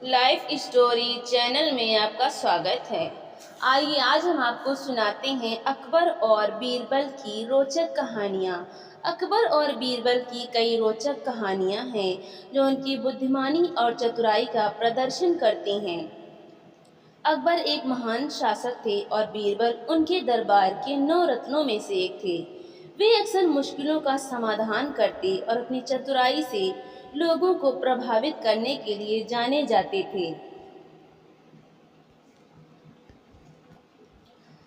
Life story channel में आपका स्वागत है। आइए आज हम आपको सुनाते हैं अकबर और बीरबल की रोचक कहानियाँ। अकबर और बीरबल की कई रोचक कहानियाँ हैं जो उनकी बुद्धिमानी और चतुराई का प्रदर्शन करती हैं। अकबर एक महान शासक थे और बीरबल उनके दरबार के 9 रत्नों में से एक थे। वे अक्सर मुश्किलों का समाधान करते और अपनी चतुराई से लोगों को प्रभावित करने के लिए जाने जाते थे।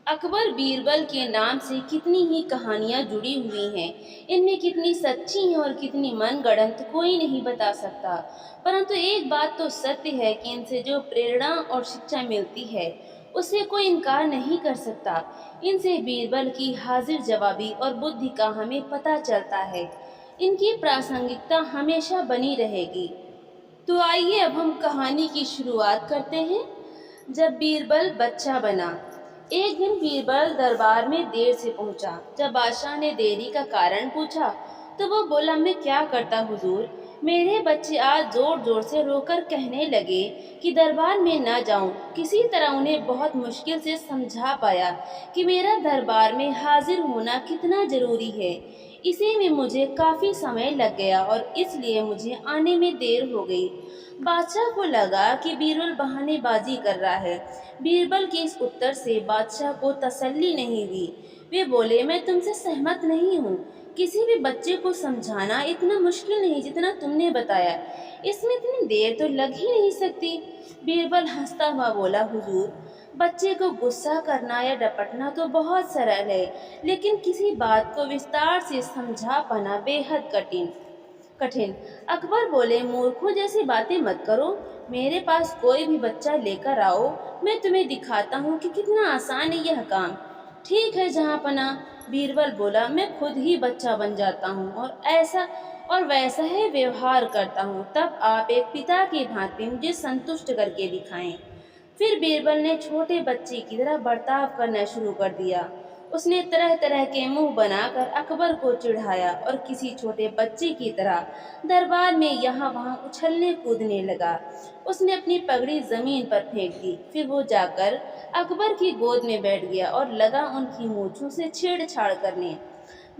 अकबर बीरबल के नाम से कितनी ही कहानियां जुड़ी हुई हैं। इनमें कितनी सच्ची हैं और कितनी मनगढ़ंत कोई नहीं बता सकता। परंतु एक बात तो सत्य है कि इनसे जो प्रेरणा और शिक्षा मिलती है उसे कोई इनकार नहीं कर सकता। इनसे बीरबल की हाजिर जवाबी और बुद्धि का हमें पता चलता है। इनकी प्रासंगिकता हमेशा बनी रहेगी। तो आइए अब हम कहानी की शुरुआत करते हैं। जब बीरबल बच्चा बना। एक दिन बीरबल दरबार में देर से पहुंचा। जब बादशाह ने देरी का कारण पूछा तो वो बोला, मैं क्या करता हुजूर। मेरे बच्चे आज जोर जोर से रोकर कहने लगे कि दरबार में न जाऊं। किसी तरह उन्हें बहुत मुश्किल से समझा पाया कि मेरा दरबार में हाजिर होना कितना जरूरी है। इसी में मुझे काफी समय लग गया और इसलिए मुझे आने में देर हो गई। बादशाह को लगा कि बीरबल बहानेबाजी कर रहा है। बीरबल के इस उत्तर से बादशाह को तसल्ली नहीं हुई। वे बोले, मैं तुमसे सहमत नहीं हूँ। किसी भी बच्चे को समझाना इतना मुश्किल नहीं जितना तुमने बताया। इसमें इतनी देर तो लग ही नहीं सकती। बीरबल हंसता हुआ बोला, हुजूर, बच्चे को गुस्सा करना या डपटना तो बहुत सरल है, लेकिन किसी बात को विस्तार से समझा पाना बेहद कठिन। अकबर बोले, मूर्खों जैसी बातें मत करो। मेरे पास कोई भी बच्चा लेकर आओ, मैं तुम्हें दिखाता हूँ कि कितना आसान है यह काम। ठीक है जहाँ पना, बीरबल बोला, मैं खुद ही बच्चा बन जाता हूँ और वैसा ही व्यवहार करता हूँ। तब आप एक पिता की भांति मुझे संतुष्ट करके दिखाएं। फिर बीरबल ने छोटे बच्चे की तरह बर्ताव करना शुरू कर दिया। उसने तरह तरह के मुंह बनाकर अकबर को चिढ़ाया और किसी छोटे बच्चे की तरह दरबार में यहाँ वहाँ उछलने कूदने लगा। उसने अपनी पगड़ी जमीन पर फेंक दी। फिर वो जाकर अकबर की गोद में बैठ गया और लगा उनकी मूंछों से छेड़छाड़ करने।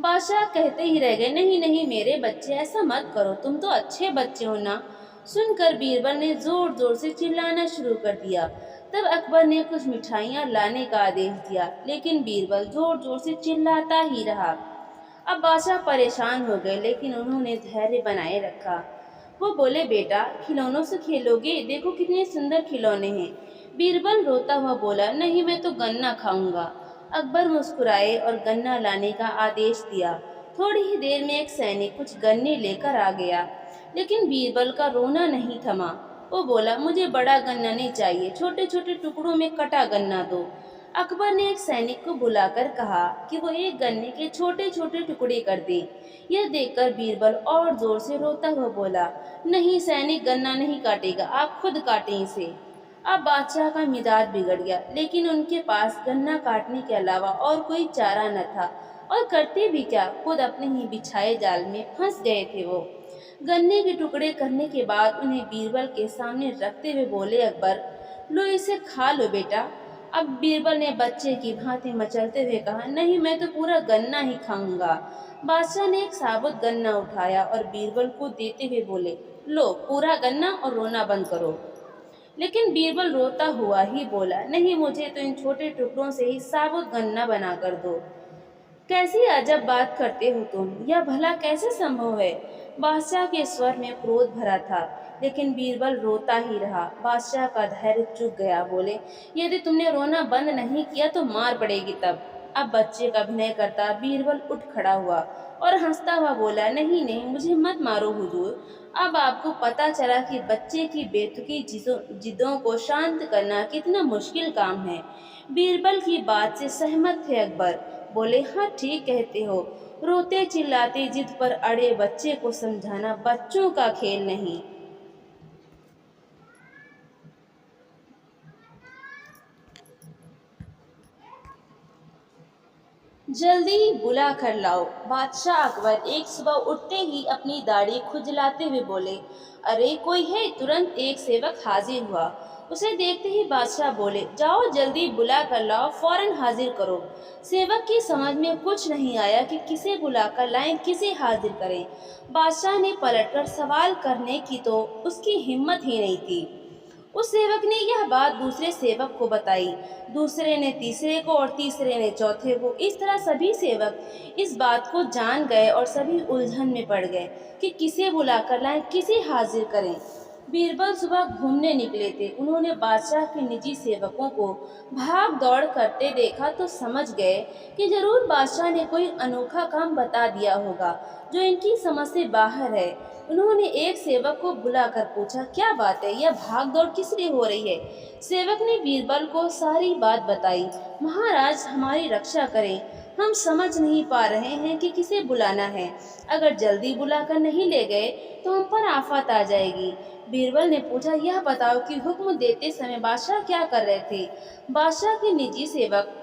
बादशाह कहते ही रह गए, नहीं नहीं मेरे बच्चे, ऐसा मत करो, तुम तो अच्छे बच्चे हो ना। सुनकर बीरबल ने जोर जोर से चिल्लाना शुरू कर दिया। तब अकबर ने कुछ मिठाइयाँ लाने का आदेश दिया, लेकिन बीरबल जोर जोर से चिल्लाता ही रहा। अब बादशाह परेशान हो गए, लेकिन उन्होंने धैर्य बनाए रखा। वो बोले, बेटा खिलौनों से खेलोगे, देखो कितने सुंदर खिलौने हैं। बीरबल रोता हुआ बोला, नहीं मैं तो गन्ना खाऊंगा। अकबर मुस्कुराए और गन्ना लाने का आदेश दिया। थोड़ी ही देर में एक सैनिक कुछ गन्ने लेकर आ गया, लेकिन बीरबल का रोना नहीं थमा। वो बोला, मुझे बड़ा गन्ना नहीं चाहिए, छोटे छोटे टुकड़ों में कटा गन्ना दो। अकबर ने एक सैनिक को बुलाकर कहा कि वो एक गन्ने के छोटे छोटे टुकड़े कर दे। यह देखकर बीरबल और जोर से रोता हुआ बोला, नहीं सैनिक गन्ना नहीं काटेगा, आप खुद काटें इसे। अब बादशाह का मिजाज बिगड़ गया, लेकिन उनके पास गन्ना काटने के अलावा और कोई चारा न था। और करते भी क्या, खुद अपने ही बिछाए जाल में फंस गए थे वो। गन्ने के टुकड़े करने के बाद उन्हें बीरबल के सामने रखते हुए बोले, अकबर लो इसे खा लो बेटा। अब बीरबल ने बच्चे की भांति मचलते हुए कहा, नहीं मैं तो पूरा गन्ना ही खाऊंगा। बादशाह ने एक साबुत गन्ना उठाया और बीरबल को देते हुए बोले, लो पूरा गन्ना और रोना बंद करो। लेकिन बीरबल रोता हुआ ही बोला, नहीं मुझे तो इन छोटे टुकड़ों से ही साबुत गन्ना बना कर दो। कैसी अजब बात करते हो तुम, यह भला कैसे संभव है। बादशाह के स्वर में क्रोध भरा था, लेकिन बीरबल रोता ही रहा। बादशाह का धैर्य चुक गया। बोले, यदि तुमने रोना बंद नहीं किया तो मार पड़ेगी तब। अब बच्चे का अभिनय करता बीरबल उठ खड़ा हुआ और हंसता हुआ बोला, नहीं नहीं मुझे मत मारो हुजूर। अब आपको पता चला कि बच्चे की बेतुकी जिदों को शांत करना कितना मुश्किल काम है। बीरबल की बात से सहमत थे अकबर। बोले, हाँ ठीक कहते हो। रोते चिल्लाते जिद पर अड़े बच्चे को समझाना बच्चों का खेल नहीं। जल्दी ही बुला कर लाओ। बादशाह अकबर एक सुबह उठते ही अपनी दाढ़ी खुजलाते हुए बोले, अरे कोई है? तुरंत एक सेवक हाजिर हुआ। उसे देखते ही बादशाह बोले, जाओ जल्दी बुला कर लाओ, फौरन हाजिर करो। सेवक की समझ में कुछ नहीं आया कि किसे बुला कर लाएं, किसे हाजिर करें। बादशाह ने पलटकर सवाल करने की तो उसकी हिम्मत ही नहीं थी। उस सेवक ने यह बात दूसरे सेवक को बताई, दूसरे ने तीसरे को और तीसरे ने चौथे को। इस तरह सभी सेवक इस बात को जान गए और सभी उलझन में पड़ गए कि किसे बुलाकर लाएं, किसे हाजिर करें। बीरबल सुबह घूमने निकले थे। उन्होंने बादशाह के निजी सेवकों को भाग दौड़ करते देखा तो समझ गए कि जरूर बादशाह ने कोई अनोखा काम बता दिया होगा जो इनकी समझ से बाहर है। उन्होंने एक सेवक को बुलाकर पूछा, क्या बात है, यह भाग दौड़ किस लिए हो रही है? सेवक ने बीरबल को सारी बात बताई। महाराज, हमारी रक्षा करें, हम समझ नहीं पा रहे हैं कि किसे बुलाना है। अगर जल्दी बुलाकर नहीं ले गए तो हम पर आफत आ जाएगी। बीरबल ने पूछा, यह बताओ कि हुक्म देते समय बादशाह क्या कर रहे थे? बादशाह के निजी सेवक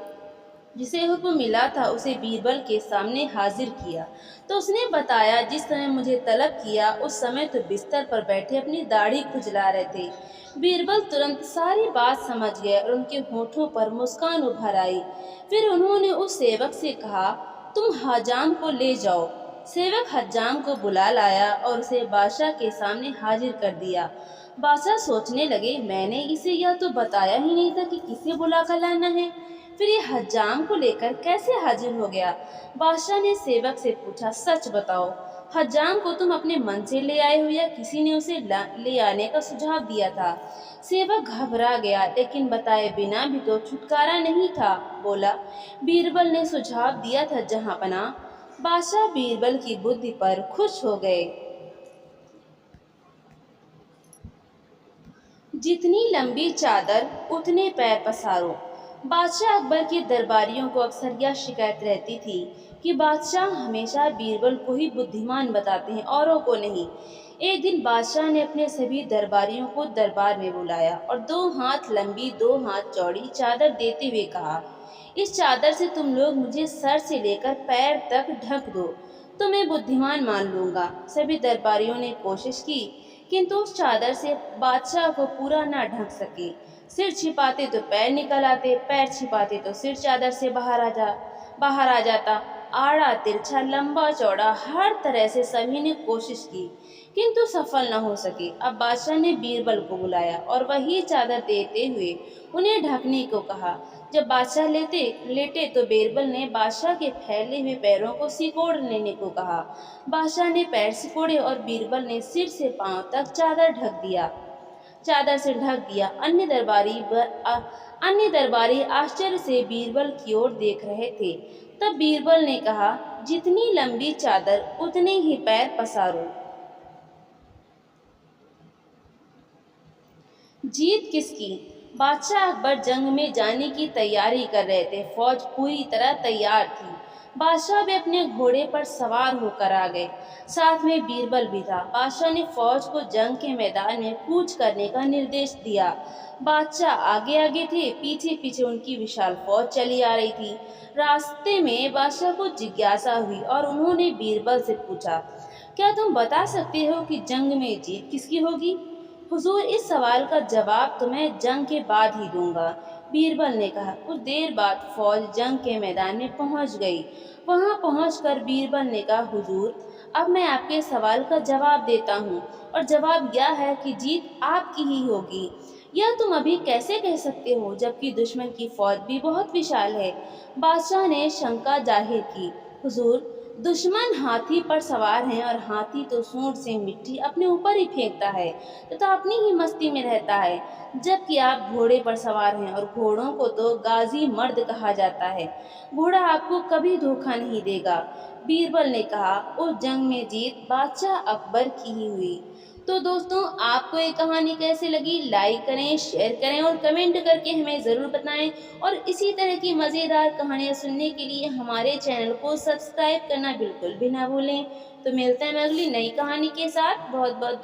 जिसे हुक्म मिला था उसे बीरबल के सामने हाजिर किया तो उसने बताया, जिस समय मुझे तलब किया उस समय तो बिस्तर पर बैठे अपनी दाढ़ी खुजला रहे थे। बीरबल तुरंत सारी बात समझ गया और उनके होठों पर मुस्कान उभर आई। फिर उन्होंने उस सेवक से कहा, तुम हजाम को ले जाओ। सेवक हजाम को बुला लाया और उसे बादशाह के सामने हाजिर कर दिया। बादशाह सोचने लगे, मैंने इसे यह तो बताया ही नहीं था कि किसे बुला कर लाना है, फिर ये हज्जाम को लेकर कैसे हाजिर हो गया? बादशाह ने सेवक से पूछा, सच बताओ, हज्जाम को तुम अपने मन से ले आए हो या किसी ने उसे ले आने का सुझाव दिया था? सेवक घबरा गया, लेकिन बताए बिना भी तो छुटकारा नहीं था। बोला, बीरबल ने सुझाव दिया था जहांपनाह। बादशाह बीरबल की बुद्धि पर खुश हो गए। जितनी लंबी चादर उतने पैर पसारो। बादशाह अकबर के दरबारियों को अक्सर यह शिकायत रहती थी कि बादशाह हमेशा बीरबल को ही बुद्धिमान बताते हैं, औरों को नहीं। एक दिन बादशाह ने अपने सभी दरबारियों को दरबार में बुलाया और 2 हाथ लंबी 2 हाथ चौड़ी चादर देते हुए कहा, इस चादर से तुम लोग मुझे सर से लेकर पैर तक ढक दो तो मैं बुद्धिमान मान लूंगा। सभी दरबारियों ने कोशिश की, किंतु उस चादर से बादशाह को पूरा न ढक सके। सिर छिपाते तो पैर निकल आते, पैर छिपाते तो सिर चादर से बाहर आ जाता। आड़ा तिरछा लंबा चौड़ा हर तरह से सभी ने कोशिश की, किंतु सफल न हो सके। अब बादशाह ने बीरबल को बुलाया और वही चादर देते हुए उन्हें ढकने को कहा। जब बादशाह लेटे तो बीरबल ने बादशाह के फैले हुए पैरों को सिकोड़ लेने को कहा। बादशाह ने पैर सिकोड़े और बीरबल ने सिर से पांव तक चादर से ढक दिया। अन्य दरबारी आश्चर्य से बीरबल की ओर देख रहे थे। तब बीरबल ने कहा, जितनी लंबी चादर उतने ही पैर पसारो। जीत किसकी? बादशाह अकबर जंग में जाने की तैयारी कर रहे थे। फौज पूरी तरह तैयार थी। बादशाह भी अपने घोड़े पर सवार होकर आ गए। साथ में बीरबल भी था। बादशाह ने फौज को जंग के मैदान में कूच करने का निर्देश दिया। बादशाह आगे आगे थे, पीछे पीछे उनकी विशाल फौज चली आ रही थी। रास्ते में बादशाह को जिज्ञासा हुई और उन्होंने बीरबल से पूछा, क्या तुम बता सकते हो कि जंग में जीत किसकी होगी? हुजूर, इस सवाल का जवाब तो मैं जंग के बाद ही दूंगा, बीरबल ने कहा। कुछ देर बाद फौज जंग के मैदान में पहुंच गई। वहां पहुंचकर बीरबल ने कहा, हुजूर, अब मैं आपके सवाल का जवाब देता हूं और जवाब यह है कि जीत आपकी ही होगी। यह तुम अभी कैसे कह सकते हो, जबकि दुश्मन की फौज भी बहुत विशाल है? बादशाह ने शंका जाहिर की। हुजूर, दुश्मन हाथी पर सवार हैं और हाथी तो सूंड से मिट्टी अपने ऊपर ही फेंकता है तथा अपनी ही मस्ती में रहता है, जबकि आप घोड़े पर सवार हैं और घोड़ों को तो गाजी मर्द कहा जाता है। घोड़ा आपको कभी धोखा नहीं देगा। बीरबल ने कहा, उस जंग में जीत बादशाह अकबर की ही हुई। तो दोस्तों, आपको ये कहानी कैसी लगी? लाइक करें, शेयर करें और कमेंट करके हमें ज़रूर बताएं। और इसी तरह की मज़ेदार कहानियाँ सुनने के लिए हमारे चैनल को सब्सक्राइब करना बिल्कुल भी ना भूलें। तो मिलते हैं अगली नई कहानी के साथ। बहुत बहुत